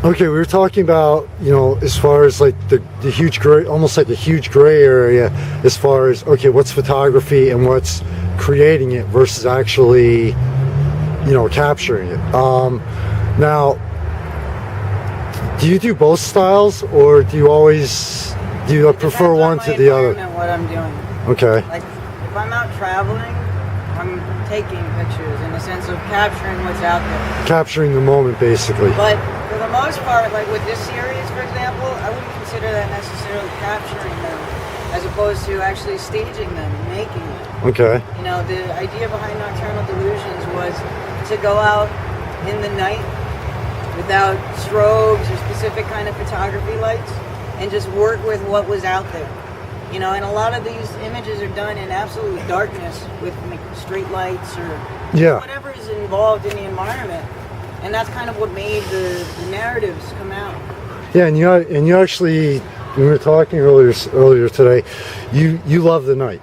Okay, we were talking about, as far as like the huge gray, almost like a huge gray area, as far as, okay, what's photography and what's creating it versus actually, capturing it. Now, do you do both styles, or do you prefer one to the other? What I'm doing. Okay. Like, if I'm out traveling, I'm taking pictures in the sense of capturing what's out there. Capturing the moment, basically. But for the most part, like with this series, for example, I wouldn't consider that necessarily capturing them, as opposed to actually staging them, making them. Okay. The idea behind Nocturnal Delusions was to go out in the night without strobes or specific kind of photography lights and just work with what was out there. And a lot of these images are done in absolute darkness with street lights or whatever is involved in the environment. And that's kind of what made the narratives come out. Yeah, and you actually, when we were talking earlier today, you love the night.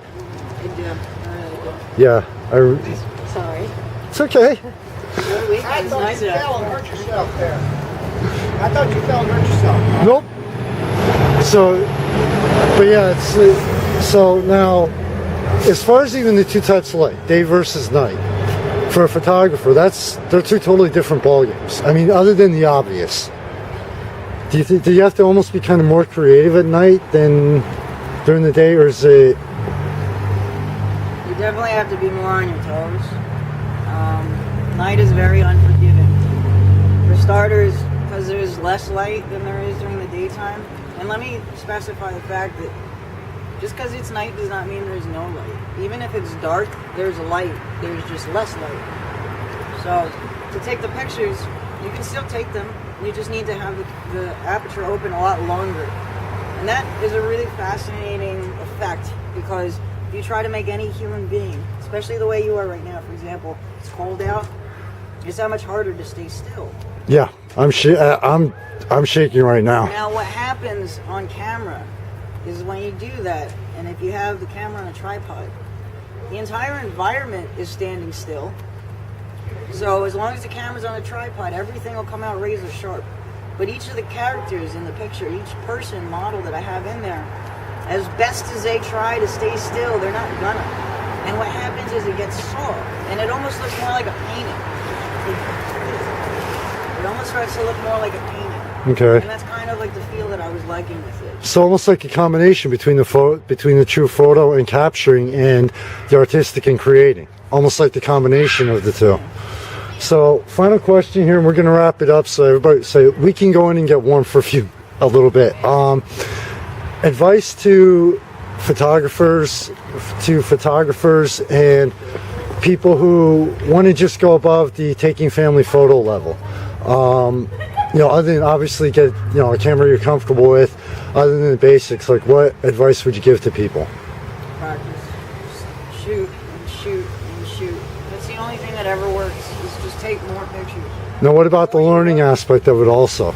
I do. I really do. Yeah. Sorry. It's okay. I thought you fell and hurt yourself there. I thought you fell and hurt yourself. Nope. But yeah, so now, as far as even the two types of light, day versus night, for a photographer, they're two totally different ballgames. I mean, other than the obvious. Do you have to almost be kind of more creative at night than during the day, or is it? You definitely have to be more on your toes. Night is very unforgiving. For starters, because there's less light than there is during the daytime. And let me specify the fact that just because it's night does not mean there's no light. Even if it's dark, there's light. There's just less light. So to take the pictures, you can still take them. You just need to have the aperture open a lot longer. And that is a really fascinating effect, because if you try to make any human being, especially the way you are right now, for example, it's cold out, it's that much harder to stay still. Yeah, I'm shaking right now. Now, what happens on camera is when you do that, and if you have the camera on a tripod, the entire environment is standing still. So as long as the camera's on a tripod, everything will come out razor sharp. But each of the characters in the picture, each person model that I have in there, as best as they try to stay still, they're not gonna. And what happens is it gets soft, and it almost looks more like a painting. It almost starts to look more like a painting. Okay. And that's kind of like the feel that I was liking with it. So almost like a combination between the true photo and capturing and the artistic and creating. Almost like the combination of the two. So final question here, and we're going to wrap it up. So we can go in and get warm for a little bit. Advice to photographers and people who want to just go above the taking family photo level. Other than obviously get a camera you're comfortable with, other than the basics, like what advice would you give to people? Practice. Just shoot and shoot and shoot. That's the only thing that ever works, is just take more pictures. Now what about the learning aspect of it also?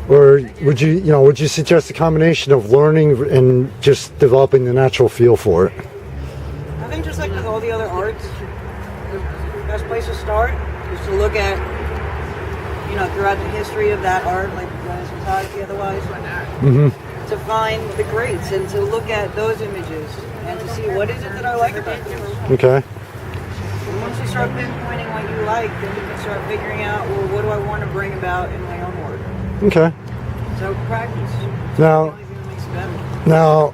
Or would you suggest a combination of learning and just developing the natural feel for it? I think just like with all the other arts, the best place to start is to look at, throughout the history of that art, like photography otherwise, to find the greats and to look at those images and to see what is it that I like about them. Okay. And once you start pinpointing what you like, then you can start figuring out, well, what do I want to bring about in my own work? Okay. So practice. Now, The only thing that makes it better. Now,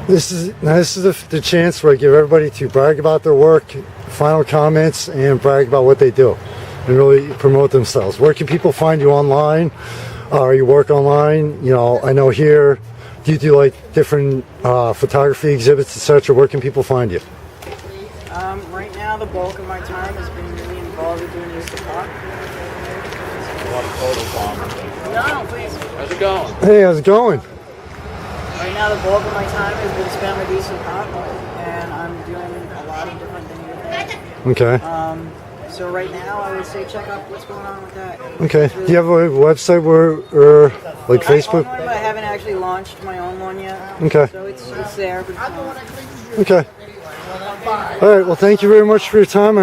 this is the chance where I give everybody to brag about their work, final comments, and brag about what they do, and really promote themselves. Where can people find you online? You work online? I know here, do you do like different photography exhibits, etc.? Where can people find you? Right now, the bulk of my time has been really involved with doing this talk. No, please. How's it going? Hey, how's it going? Right now, the bulk of my time has been spent with Decent Pop, and I'm doing a lot of different things with that. Okay. So right now, I would say check out what's going on with that. Okay. Do you have a website or like Facebook? I own one, but I haven't actually launched my own one yet. Okay. So it's there. But Okay. All right. Well, thank you very much for your time.